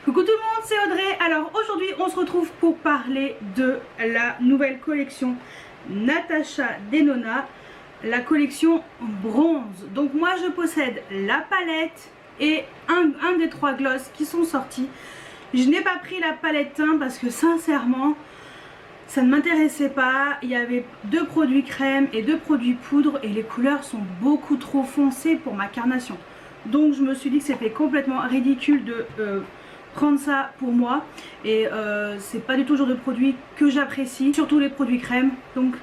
Coucou tout le monde, c'est Audrey. Alors aujourd'hui on se retrouve pour parler de la nouvelle collection Natasha Denona, la collection bronze. Donc moi je possède la palette et un des 3 gloss qui sont sortis. Je n'ai pas pris la palette teint parce que sincèrement ça ne m'intéressait pas. Il y avait 2 produits crème et 2 produits poudre et les couleurs sont beaucoup trop foncées pour ma carnation. Donc je me suis dit que c'était complètement ridicule de prendre ça pour moi. Et c'est pas du tout le genre de produit que j'apprécie, surtout les produits crème. Donc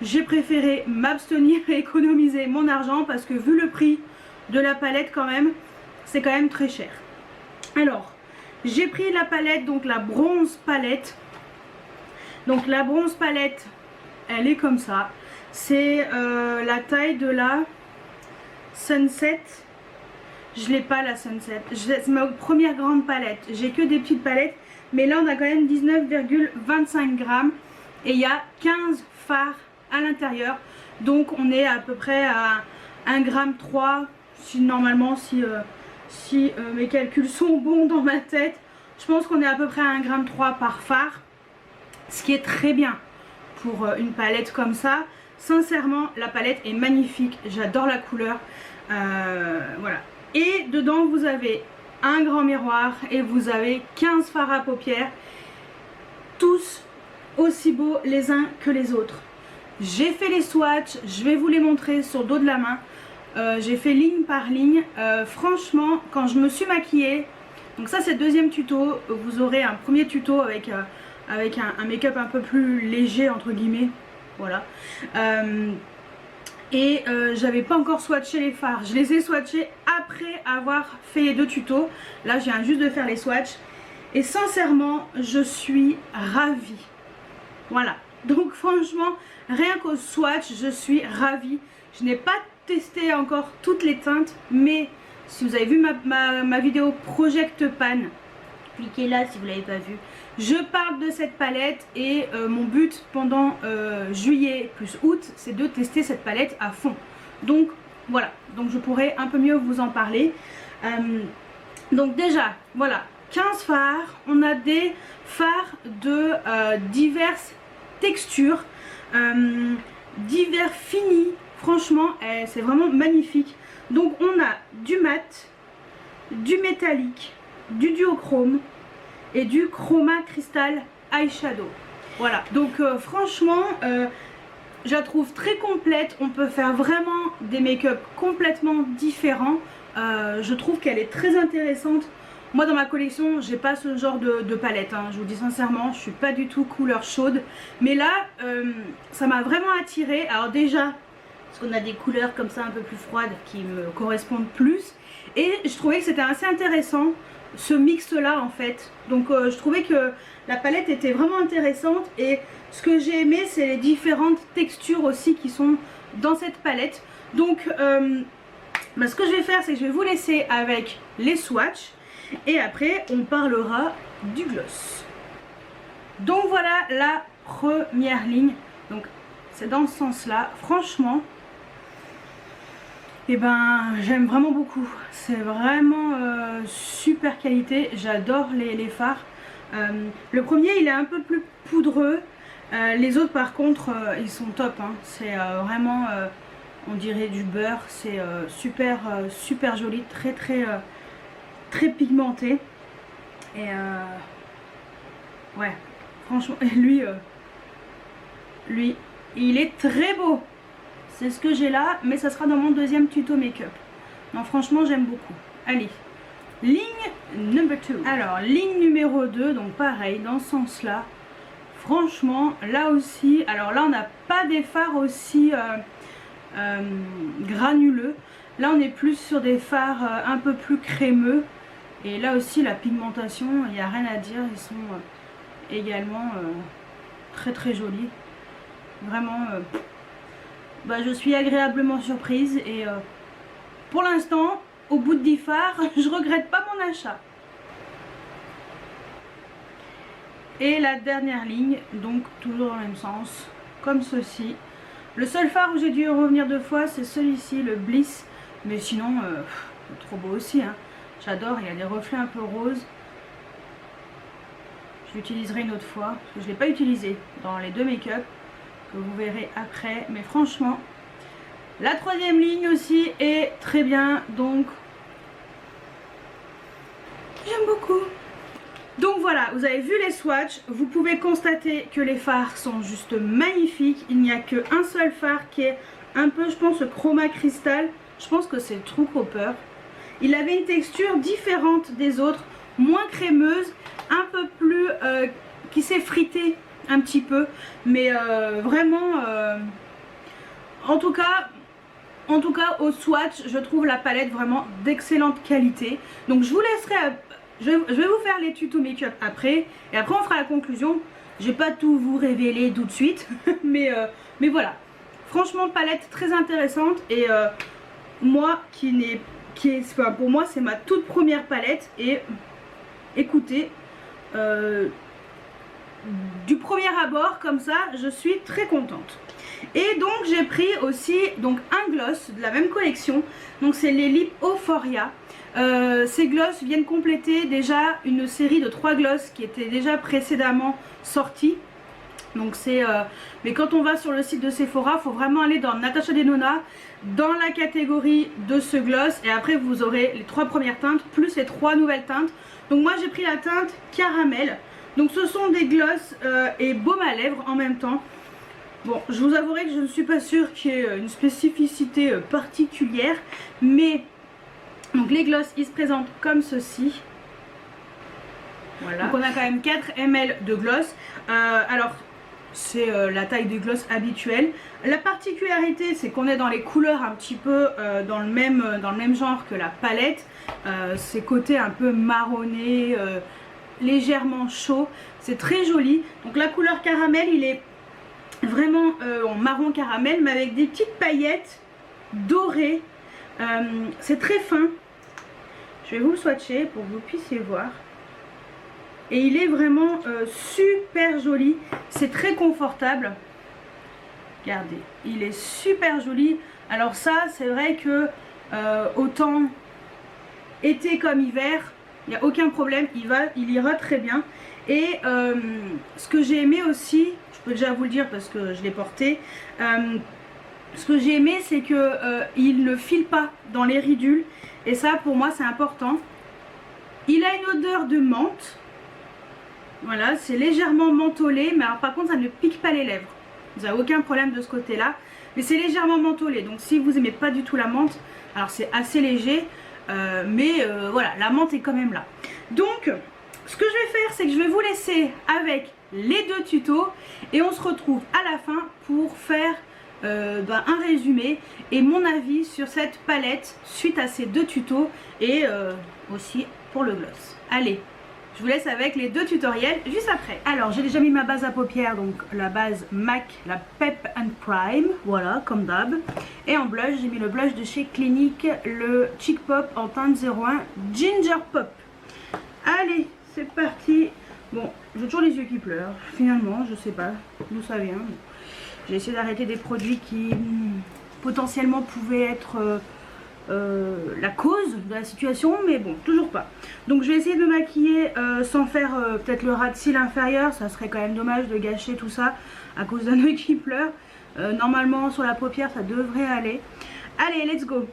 j'ai préféré m'abstenir et économiser mon argent parce que vu le prix de la palette quand même, c'est quand même très cher. Alors j'ai pris la palette, donc la bronze palette. Donc la bronze palette, elle est comme ça. C'est la taille de la Sunset. Je l'ai pas la Sunset. C'est ma première grande palette. J'ai que des petites palettes. Mais là on a quand même 19,25 grammes. Et il y a 15 fards à l'intérieur. Donc on est à peu près à 1,3 gramme. Si normalement, si mes calculs sont bons dans ma tête. Je pense qu'on est à peu près à 1,3 gramme par fard. Ce qui est très bien pour une palette comme ça. Sincèrement, la palette est magnifique. J'adore la couleur. Voilà. Et dedans, vous avez un grand miroir et vous avez 15 fards à paupières. Tous aussi beaux les uns que les autres. J'ai fait les swatchs. Je vais vous les montrer sur le dos de la main. J'ai fait ligne par ligne. Franchement, quand je me suis maquillée, donc ça c'est le deuxième tuto. Vous aurez un premier tuto avec un make-up un peu plus léger entre guillemets, voilà. J'avais pas encore swatché les fards, je les ai swatchés après avoir fait les 2 tutos. Là je viens juste de faire les swatchs et sincèrement je suis ravie. Voilà, donc franchement rien qu'au swatch je suis ravie. Je n'ai pas testé encore toutes les teintes, mais si vous avez vu ma vidéo Project Pan, cliquez là si vous l'avez pas vu. Je parle de cette palette et mon but pendant juillet plus août, c'est de tester cette palette à fond. Donc voilà, donc je pourrais un peu mieux vous en parler. Donc déjà, voilà, 15 fards. On a des fards de diverses textures, divers finis. Franchement, c'est vraiment magnifique. Donc on a du mat, du métallique, du duochrome et du chroma cristal eyeshadow. Voilà, donc franchement je la trouve très complète. On peut faire vraiment des make-up complètement différents. Je trouve qu'elle est très intéressante. Moi dans ma collection j'ai pas ce genre de palette, hein. Je vous dis sincèrement, je suis pas du tout couleur chaude. Mais là ça m'a vraiment attirée. Alors déjà parce qu'on a des couleurs comme ça un peu plus froides qui me correspondent plus. Et je trouvais que c'était assez intéressant ce mix là en fait. Donc je trouvais que la palette était vraiment intéressante. Et ce que j'ai aimé c'est les différentes textures aussi qui sont dans cette palette. Donc ce que je vais faire c'est que je vais vous laisser avec les swatchs. Et après on parlera du gloss. Donc voilà la première ligne. Donc c'est dans ce sens là. Franchement et j'aime vraiment beaucoup. C'est vraiment super qualité. J'adore les fards. Le premier il est un peu plus poudreux. Les autres par contre ils sont top, hein. C'est vraiment on dirait du beurre. C'est super joli, très pigmenté. Et ouais franchement lui il est très beau. C'est ce que j'ai là, mais ça sera dans mon deuxième tuto make-up. Non franchement j'aime beaucoup. Allez, ligne number 2. Alors ligne numéro 2, donc pareil dans ce sens là. Franchement là aussi, alors là on n'a pas des fards aussi granuleux. Là on est plus sur des fards un peu plus crémeux. Et là aussi la pigmentation, il n'y a rien à dire. Ils sont également très jolis. Vraiment je suis agréablement surprise. Et pour l'instant au bout de 10 fards je regrette pas mon achat. Et la dernière ligne, donc toujours dans le même sens, comme ceci. Le seul fard où j'ai dû revenir 2 fois c'est celui-ci, le Bliss. Mais sinon trop beau aussi, hein. J'adore, il y a des reflets un peu roses. Je l'utiliserai une autre fois, parce que je ne l'ai pas utilisé dans les deux make-up, que vous verrez après. Mais franchement, la troisième ligne aussi est très bien, donc j'aime beaucoup. Donc voilà, vous avez vu les swatchs, vous pouvez constater que les fards sont juste magnifiques. Il n'y a qu'un seul fard qui est un peu, je pense, chroma cristal. Je pense que c'est le True Copper. Il avait une texture différente des autres, moins crémeuse, un peu plus qui s'est frité un petit peu. Mais vraiment, en tout cas au swatch, je trouve la palette vraiment d'excellente qualité. Donc je vous laisserai... Je vais vous faire les tutos make-up après. Et après on fera la conclusion. Je vais pas tout vous révéler tout de suite. mais voilà. Franchement palette très intéressante. Et moi enfin, pour moi c'est ma toute première palette. Et écoutez, du premier abord comme ça je suis très contente. Et donc j'ai pris aussi donc un gloss de la même collection. Donc c'est les Lip Euphoria. Ces gloss viennent compléter déjà une série de 3 gloss qui étaient déjà précédemment sortis. Donc c'est mais quand on va sur le site de Sephora, il faut vraiment aller dans Natasha Denona, dans la catégorie de ce gloss, et après vous aurez les 3 premières teintes plus les 3 nouvelles teintes. Donc moi j'ai pris la teinte caramel. Donc ce sont des gloss et baume à lèvres en même temps. Bon, je vous avouerai que je ne suis pas sûre qu'il y ait une spécificité particulière, mais donc les gloss ils se présentent comme ceci. Voilà. Donc on a quand même 4 ml de gloss. Alors c'est la taille des gloss habituelle. La particularité c'est qu'on est dans les couleurs un petit peu dans le même genre que la palette. C'est côté un peu marronné, légèrement chaud. C'est très joli. Donc la couleur caramel il est vraiment en marron caramel mais avec des petites paillettes dorées. C'est très fin. Je vais vous le swatcher pour que vous puissiez voir. Et il est vraiment super joli. C'est très confortable. Regardez, il est super joli. Alors ça, c'est vrai que autant été comme hiver, il n'y a aucun problème. Il ira très bien. Et ce que j'ai aimé aussi, je peux déjà vous le dire parce que je l'ai porté. Ce que j'ai aimé, c'est que il ne file pas dans les ridules. Et ça, pour moi, c'est important. Il a une odeur de menthe. Voilà, c'est légèrement mentholé, mais alors par contre ça ne pique pas les lèvres. Vous n'avez aucun problème de ce côté-là. Mais c'est légèrement mentholé, donc si vous n'aimez pas du tout la menthe, alors c'est assez léger, mais voilà, la menthe est quand même là. Donc, ce que je vais faire, c'est que je vais vous laisser avec les 2 tutos et on se retrouve à la fin pour faire un résumé et mon avis sur cette palette suite à ces 2 tutos et aussi pour le gloss. Allez! Je vous laisse avec les 2 tutoriels juste après. Alors j'ai déjà mis ma base à paupières, donc la base MAC, la Pep and Prime, voilà comme d'hab. Et en blush, j'ai mis le blush de chez Clinique, le Cheek Pop en teinte 01 Ginger Pop. Allez, c'est parti. Bon, j'ai toujours les yeux qui pleurent, finalement, je sais pas d'où ça vient. J'ai essayé d'arrêter des produits qui potentiellement pouvaient être... la cause de la situation, mais bon, toujours pas. Donc je vais essayer de me maquiller sans faire peut-être le ras de cils inférieur. Ça serait quand même dommage de gâcher tout ça à cause d'un œil qui pleure. Normalement sur la paupière ça devrait aller. Allez, let's go.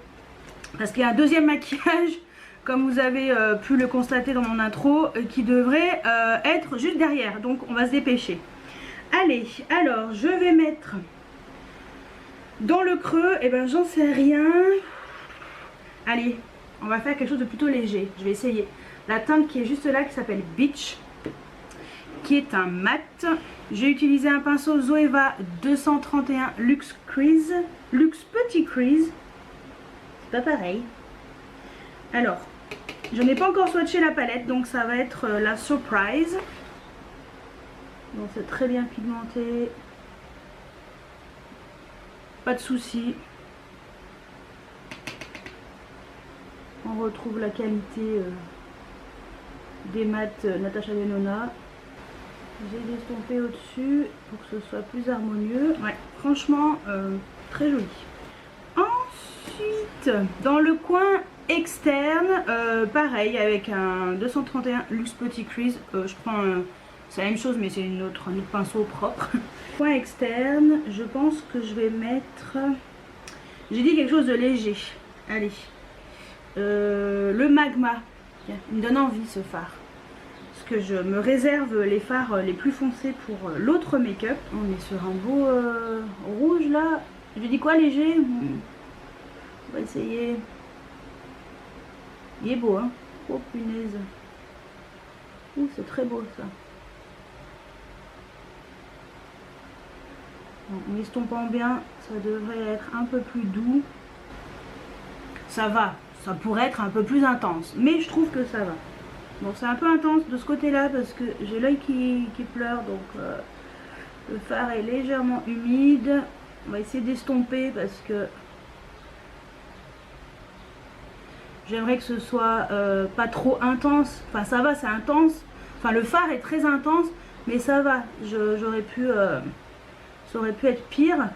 Parce qu'il y a un deuxième maquillage, comme vous avez pu le constater dans mon intro, qui devrait être juste derrière. Donc on va se dépêcher. Allez, alors je vais mettre dans le creux, et ben j'en sais rien. Allez, on va faire quelque chose de plutôt léger. Je vais essayer la teinte qui est juste là, qui s'appelle Beach, qui est un mat. J'ai utilisé un pinceau Zoeva 231 Luxe Crease, Luxe Petit Crease. C'est pas pareil. Alors, je n'ai pas encore swatché la palette, donc ça va être la surprise. Donc c'est très bien pigmenté. Pas de soucis. On retrouve la qualité des mats Natasha Denona. J'ai estompé au-dessus pour que ce soit plus harmonieux. Ouais, franchement, très joli. Ensuite, dans le coin externe, pareil, avec un 231 Luxe Petit Crease. Je prends un C'est la même chose mais c'est un autre pinceau propre. Point externe, je pense que je vais mettre... J'ai dit quelque chose de léger. Allez. Le magma. Il me donne envie ce fard. Parce que je me réserve les fards les plus foncés pour l'autre make-up. On est sur un beau rouge là. Je dis quoi, léger? On va essayer. Il est beau, hein. Oh punaise. Ouh, c'est très beau ça. En estompant bien, ça devrait être un peu plus doux. Ça va, ça pourrait être un peu plus intense, mais je trouve que ça va. Bon, c'est un peu intense de ce côté-là parce que j'ai l'œil qui pleure, donc le fard est légèrement humide. On va essayer d'estomper parce que j'aimerais que ce soit pas trop intense. Enfin, ça va, c'est intense. Enfin, le fard est très intense, mais ça va. J'aurais pu... ça aurait pu être pire.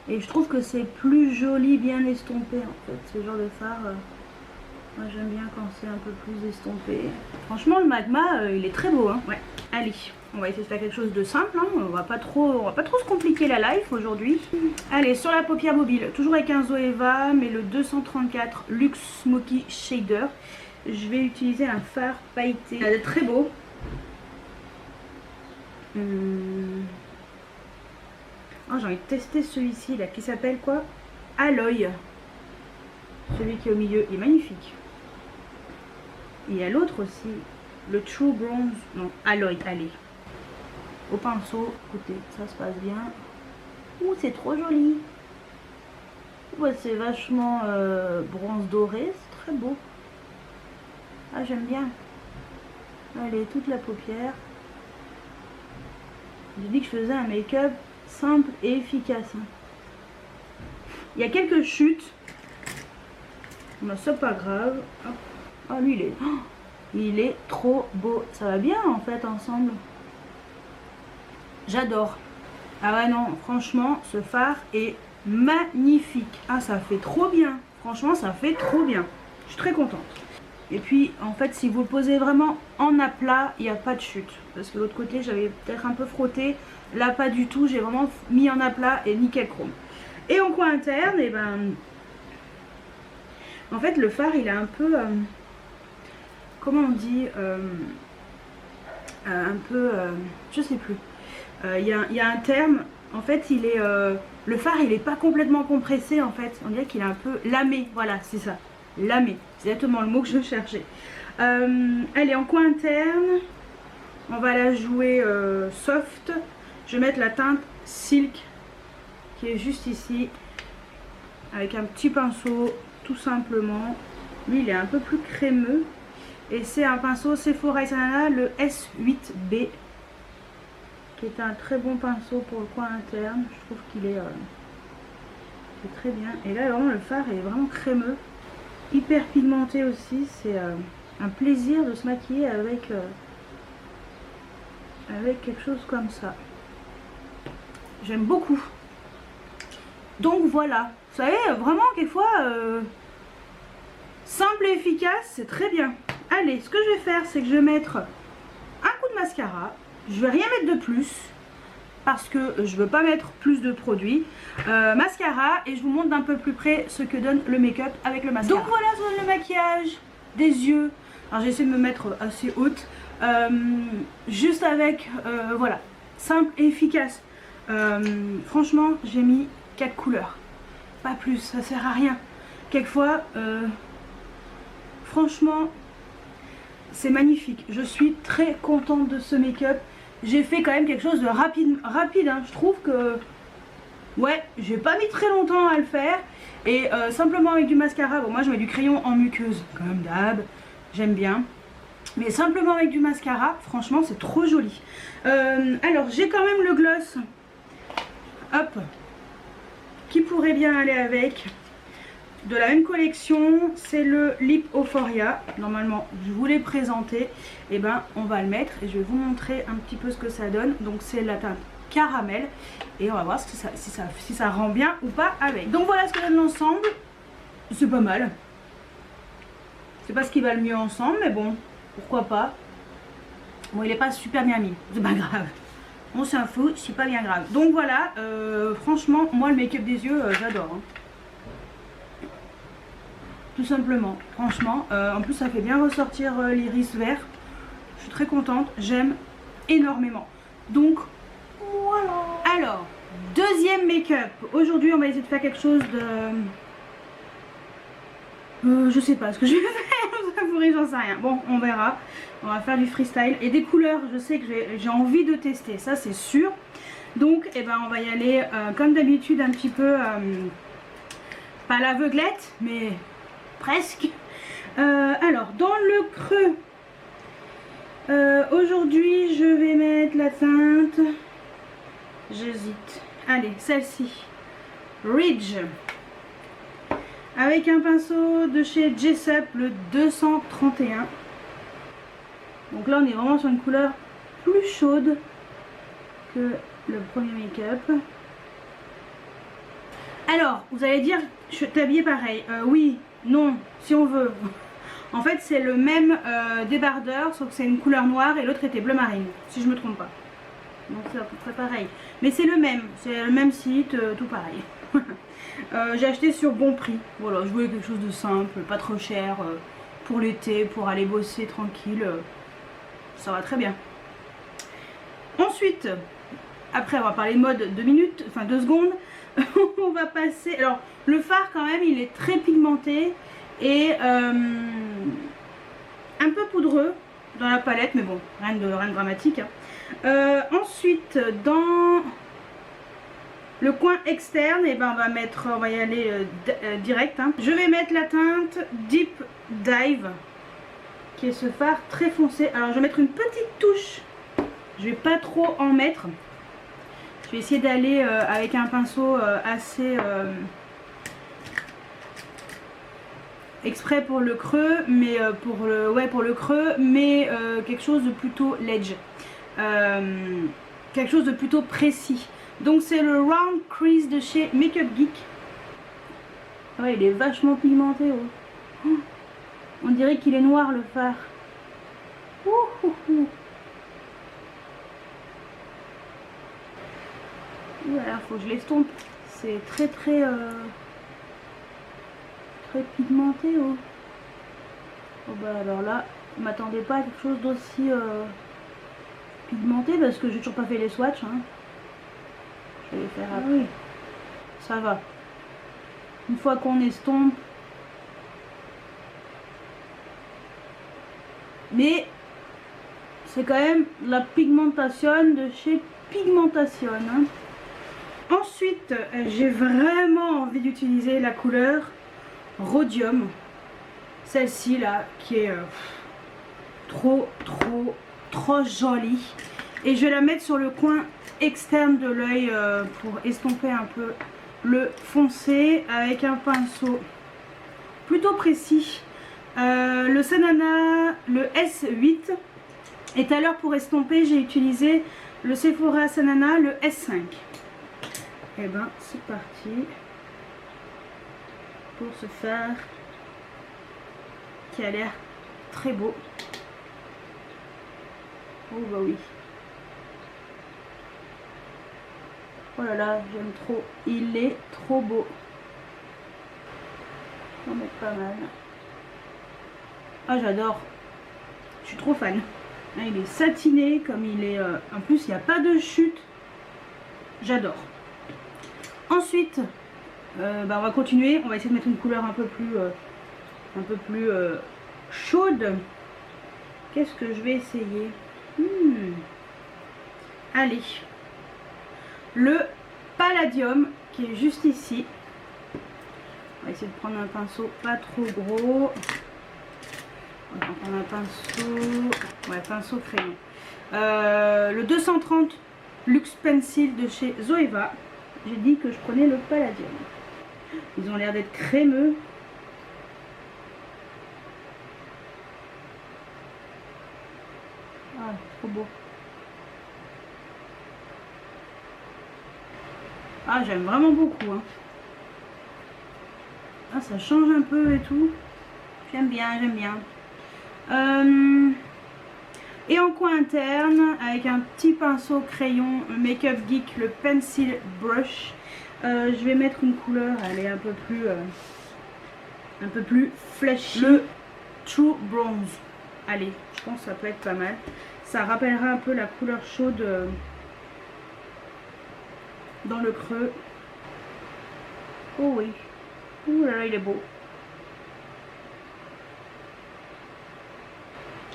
Et je trouve que c'est plus joli, bien estompé en fait. Ce genre de fard, moi j'aime bien quand c'est un peu plus estompé. Franchement, le magma, il est très beau. Hein. Ouais. Allez, on va essayer de faire quelque chose de simple. Hein. On va pas trop se compliquer la life aujourd'hui. Allez, sur la paupière mobile, toujours avec un Zoeva, mais le 234 Luxe Smoky Shader. Je vais utiliser un fard pailleté. Il est très beau. Oh, j'ai envie de tester celui-ci là qui s'appelle quoi? Alloy. Celui qui est au milieu est magnifique. Il y a l'autre aussi, le True Bronze. Non, Alloy, allez. Au pinceau, écoutez, ça se passe bien. Ouh, c'est trop joli. Ouais, c'est vachement bronze doré, c'est très beau. Ah, j'aime bien. Allez, toute la paupière. J'ai dit que je faisais un make-up simple et efficace. Il y a quelques chutes. Mais c'est pas grave. Ah, lui, il est trop beau. Ça va bien en fait ensemble. J'adore. Ah ouais, non, franchement, ce fard est magnifique. Ah, ça fait trop bien. Franchement, ça fait trop bien. Je suis très contente. Et puis, en fait, si vous le posez vraiment en aplat, il n'y a pas de chute. Parce que de l'autre côté, j'avais peut-être un peu frotté. Là, pas du tout. J'ai vraiment mis en aplat et nickel chrome. Et en coin interne, et ben... En fait, le fard, il est un peu... comment on dit un peu... je sais plus. Il y a un terme. En fait, il est... le fard, il n'est pas complètement compressé, en fait. On dirait qu'il est un peu lamé. Voilà, c'est ça. Lamé. C'est exactement le mot que je cherchais. Elle est en coin interne. On va la jouer soft. Je vais mettre la teinte Silk qui est juste ici. Avec un petit pinceau, tout simplement. Lui, il est un peu plus crémeux. Et c'est un pinceau Sephora et Sanana, le S8B. Qui est un très bon pinceau pour le coin interne. Je trouve qu'il est très bien. Et là, vraiment, le fard est vraiment crémeux. Hyper pigmenté aussi. C'est un plaisir de se maquiller avec quelque chose comme ça. J'aime beaucoup. Donc voilà. Vous savez, vraiment, quelquefois, simple et efficace, c'est très bien. Allez, ce que je vais faire, c'est que je vais mettre un coup de mascara. Je vais rien mettre de plus. Parce que je veux pas mettre plus de produits. Mascara, et je vous montre d'un peu plus près ce que donne le make-up avec le mascara. Donc voilà, ça donne le maquillage, des yeux. Alors j'ai essayé de me mettre assez haute. Juste avec, voilà, simple et efficace. Franchement, j'ai mis 4 couleurs. Pas plus, ça sert à rien. Quelquefois, franchement, c'est magnifique. Je suis très contente de ce make-up. J'ai fait quand même quelque chose de rapide hein. Je trouve que, ouais, j'ai pas mis très longtemps à le faire. Et simplement avec du mascara, bon moi je mets du crayon en muqueuse, comme d'hab, j'aime bien. Mais simplement avec du mascara, franchement c'est trop joli. Alors j'ai quand même le gloss, hop, qui pourrait bien aller avec. De la même collection, c'est le Lip Euphoria. Normalement, je vous l'ai présenté. Et ben, on va le mettre et je vais vous montrer un petit peu ce que ça donne. Donc, c'est la teinte caramel. Et on va voir si ça rend bien ou pas avec. Donc, voilà ce que donne l'ensemble. C'est pas mal. C'est pas ce qui va le mieux ensemble, mais bon, pourquoi pas. Bon, il est pas super bien mis, c'est pas grave. On s'en fout, c'est pas bien grave. Donc voilà, franchement, moi le make-up des yeux, j'adore. Hein. Tout simplement, franchement. En plus, ça fait bien ressortir l'iris vert. Je suis très contente, j'aime énormément. Donc, voilà. Alors, deuxième make-up. Aujourd'hui, on va essayer de faire quelque chose de... je sais pas ce que je vais faire, j'en sais rien. Bon, on verra. On va faire du freestyle. Et des couleurs, je sais que j'ai envie de tester, ça c'est sûr. Donc, eh ben, on va y aller comme d'habitude, un petit peu... pas l'aveuglette, mais presque. Alors, dans le creux, aujourd'hui, je vais mettre la teinte... J'hésite. Allez, celle-ci. Ridge. Avec un pinceau de chez Jessup, le 231. Donc là, on est vraiment sur une couleur plus chaude que le premier make-up. Alors, vous allez dire, je suis habillée pareil. Oui, non, si on veut. En fait, c'est le même débardeur, sauf que c'est une couleur noire et l'autre était bleu marine, si je me trompe pas. Donc c'est à peu près pareil. Mais c'est le même site, tout pareil. J'ai acheté sur bon prix. Voilà, je voulais quelque chose de simple, pas trop cher, pour l'été, pour aller bosser tranquille. Ça va très bien. Ensuite, après avoir parlé mode 2 minutes, enfin 2 secondes, on va passer... Alors, le fard quand même, il est très pigmenté et un peu poudreux dans la palette, mais bon, rien de dramatique. Hein. Ensuite, dans le coin externe, et ben on va y aller direct. Hein. Je vais mettre la teinte Deep Dive, qui est ce fard très foncé. Alors, je vais mettre une petite touche. Je vais pas trop en mettre. Je vais essayer d'aller avec un pinceau assez exprès pour le creux, mais pour le creux, mais quelque chose de plutôt ledge. Quelque chose de plutôt précis. Donc c'est le Round Crease de chez Makeup Geek. Ouais, il est vachement pigmenté. Oh. On dirait qu'il est noir le fard. Voilà, faut que je l'estompe. C'est très très pigmenté. Oh. Oh bah alors là, je m'attendais pas à quelque chose d'aussi pigmenté parce que j'ai toujours pas fait les swatchs. Hein. Je vais les faire après. Oui. Ça va. Une fois qu'on estompe. Mais c'est quand même la pigmentation de chez Pigmentation. Hein. Ensuite, j'ai vraiment envie d'utiliser la couleur Rhodium. Celle-ci là, qui est trop jolie. Et je vais la mettre sur le coin externe de l'œil pour estomper un peu le foncé avec un pinceau plutôt précis. Le Sanana, le S8. Et tout à l'heure pour estomper, j'ai utilisé le Sephora Sanana, le S5. Et ben c'est parti pour ce fard qui a l'air très beau. Oh bah oui. Oh là là, j'aime trop. Il est trop beau. On va mettre pas mal. Ah j'adore. Je suis trop fan. Il est satiné comme il est... en plus il n'y a pas de chute. J'adore. Ensuite, on va continuer. On va essayer de mettre une couleur un peu plus chaude. Qu'est-ce que je vais essayer? Allez. Le Palladium qui est juste ici. On va essayer de prendre un pinceau pas trop gros. On va prendre un pinceau crayon. Le 230 Luxe Pencil de chez Zoeva. J'ai dit que je prenais le Palladium. Ils ont l'air d'être crémeux. Ah, trop beau. Ah, j'aime vraiment beaucoup. Hein. Ah, ça change un peu et tout. J'aime bien, j'aime bien. Et en coin interne, avec un petit pinceau crayon Make-up Geek, le Pencil Brush, je vais mettre une couleur, elle est un peu plus flashy, le True Bronze. Allez, je pense que ça peut être pas mal. Ça rappellera un peu la couleur chaude dans le creux. Oh oui, ouh là là, il est beau.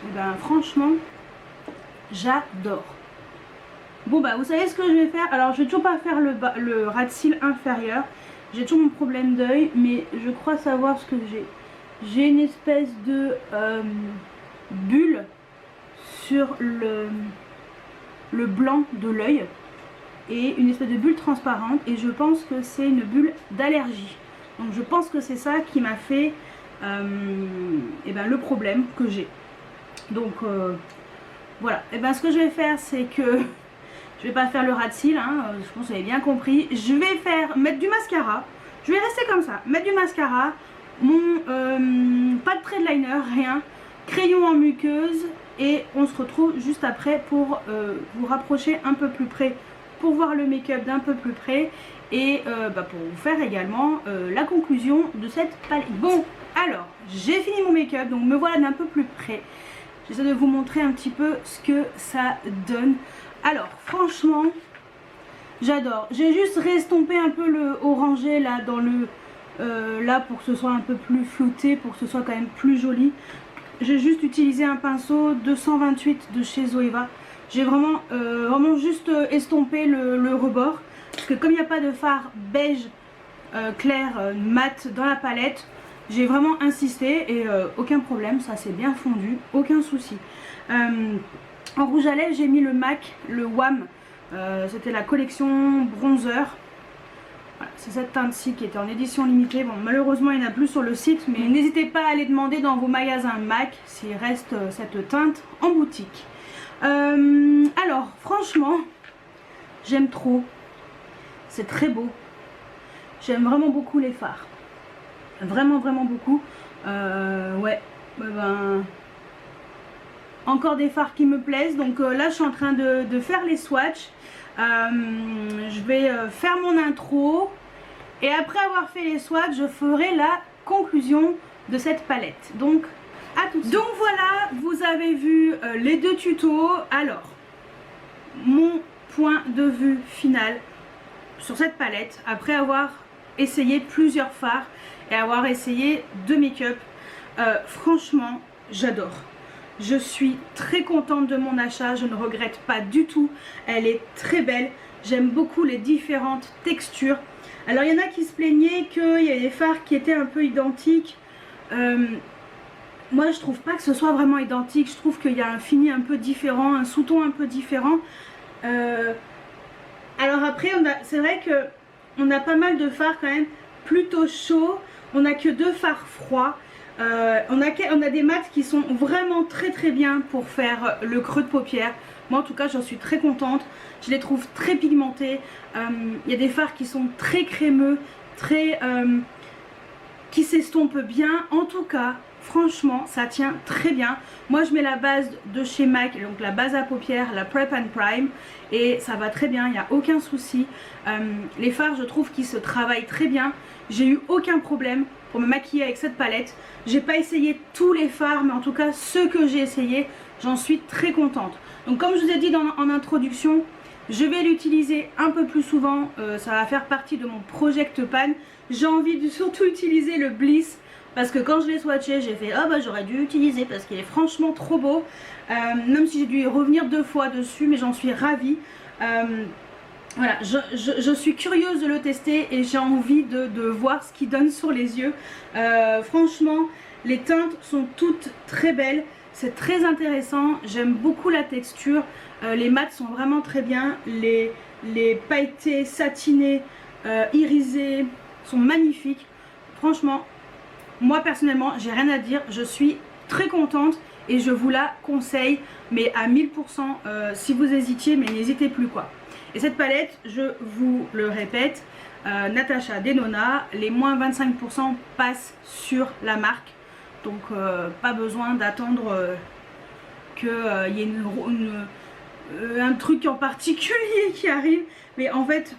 Et ben franchement, j'adore. Bon bah vous savez ce que je vais faire. Alors je vais toujours pas faire le ras de cils inférieur. J'ai toujours mon problème d'œil, mais je crois savoir ce que j'ai. J'ai une espèce de bulle sur le blanc de l'œil et une espèce de bulle transparente, et je pense que c'est une bulle d'allergie. Donc je pense que c'est ça qui m'a fait et ben, le problème que j'ai. Donc voilà, et ben ce que je vais faire, c'est que je vais pas faire le ras de cils, hein, je pense que vous avez bien compris. Je vais mettre du mascara, je vais rester comme ça, mettre du mascara, pas de trait de liner, rien, crayon en muqueuse, et on se retrouve juste après pour vous rapprocher un peu plus près, pour voir le make-up d'un peu plus près, et pour vous faire également la conclusion de cette palette. Bon, alors, j'ai fini mon make-up, donc me voilà d'un peu plus près. J'essaie de vous montrer un petit peu ce que ça donne. Alors, franchement, j'adore. J'ai juste restompé un peu le orangé là dans le... là pour que ce soit un peu plus flouté, pour que ce soit quand même plus joli. J'ai juste utilisé un pinceau 228 de chez Zoeva. J'ai vraiment, juste estompé le rebord. Parce que comme il n'y a pas de fard beige clair mat dans la palette, j'ai vraiment insisté et aucun problème, ça s'est bien fondu, aucun souci. En rouge à lèvres, j'ai mis le MAC, le WAM, c'était la collection bronzer. Voilà, c'est cette teinte-ci qui était en édition limitée. Bon, malheureusement, il n'y en a plus sur le site, mais n'hésitez pas à aller demander dans vos magasins MAC s'il reste cette teinte en boutique. Alors, franchement, j'aime trop. C'est très beau. J'aime vraiment beaucoup les fards. Vraiment, vraiment beaucoup. Ouais, encore des fards qui me plaisent. Donc là, je suis en train de faire les swatchs. Je vais faire mon intro. Et après avoir fait les swatchs, je ferai la conclusion de cette palette. Donc, à tout de suite. Donc voilà, vous avez vu les deux tutos. Alors, mon point de vue final sur cette palette, après avoir essayé plusieurs fards et avoir essayé deux make-up, franchement, j'adore. Je suis très contente de mon achat, je ne regrette pas du tout. Elle est très belle, j'aime beaucoup les différentes textures. Alors il y en a qui se plaignaient qu'il y a des fards qui étaient un peu identiques. Moi je trouve pas que ce soit vraiment identique, je trouve qu'il y a un fini un peu différent, un sous-ton un peu différent. Alors après c'est vrai que on a pas mal de fards quand même plutôt chauds, on n'a que deux fards froids. On a des mats qui sont vraiment très bien pour faire le creux de paupière. Moi en tout cas j'en suis très contente, je les trouve très pigmentés. Il y a des fards qui sont très crémeux, qui s'estompent bien. En tout cas franchement ça tient très bien. Moi je mets la base de chez MAC, donc la base à paupières, la Prep and Prime, et ça va très bien, il n'y a aucun souci. Les fards je trouve qu'ils se travaillent très bien, j'ai eu aucun problème pour me maquiller avec cette palette. J'ai pas essayé tous les fards, mais en tout cas ceux que j'ai essayé, j'en suis très contente. Donc comme je vous ai dit en introduction, je vais l'utiliser un peu plus souvent, ça va faire partie de mon Project Pan. J'ai envie de surtout utiliser le Bliss, parce que quand je l'ai swatché, j'ai fait ah bah j'aurais dû l'utiliser parce qu'il est franchement trop beau. Même si j'ai dû y revenir 2 fois dessus, mais j'en suis ravie. Voilà, je suis curieuse de le tester et j'ai envie de voir ce qu'il donne sur les yeux. Franchement, les teintes sont toutes très belles, c'est très intéressant, j'aime beaucoup la texture, les mats sont vraiment très bien, les pailletés, satinés, irisés sont magnifiques. Franchement, moi personnellement, j'ai rien à dire, je suis très contente et je vous la conseille, mais à 1000%, si vous hésitiez, mais n'hésitez plus quoi. Et cette palette, je vous le répète, Natasha Denona, les moins 25% passent sur la marque. Donc pas besoin d'attendre qu'il y ait un truc en particulier qui arrive. Mais en fait,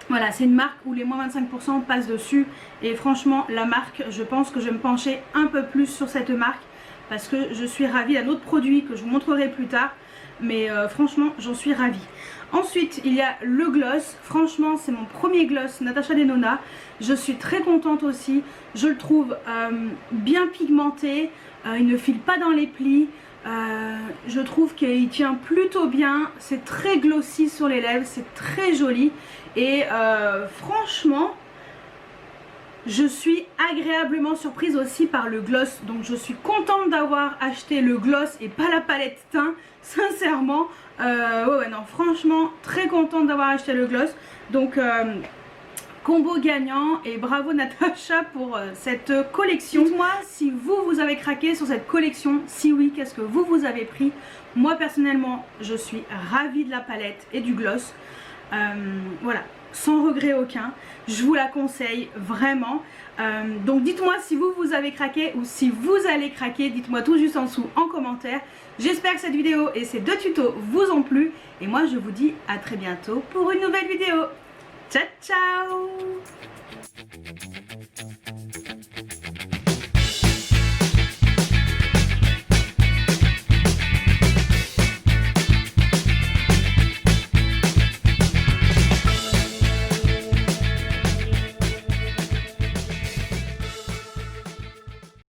voilà, c'est une marque où les moins 25% passent dessus. Et franchement, la marque, je pense que je vais me pencher un peu plus sur cette marque parce que je suis ravie. Un autre produit que je vous montrerai plus tard. Mais franchement, j'en suis ravie. Ensuite, il y a le gloss. Franchement, c'est mon premier gloss Natasha Denona. Je suis très contente aussi. Je le trouve bien pigmenté. Il ne file pas dans les plis. Je trouve qu'il tient plutôt bien. C'est très glossy sur les lèvres. C'est très joli. Et franchement, je suis agréablement surprise aussi par le gloss. Donc je suis contente d'avoir acheté le gloss et pas la palette teint. Sincèrement, ouais, non, franchement, très contente d'avoir acheté le gloss. Donc combo gagnant et bravo Natasha pour cette collection. Dites-moi si vous avez craqué sur cette collection. Si oui, qu'est-ce que vous avez pris? Moi personnellement, je suis ravie de la palette et du gloss. Voilà, sans regret aucun. Je vous la conseille vraiment. Donc dites-moi si vous avez craqué ou si vous allez craquer. Dites-moi tout juste en dessous en commentaire. J'espère que cette vidéo et ces deux tutos vous ont plu. Et moi je vous dis à très bientôt pour une nouvelle vidéo. Ciao ciao!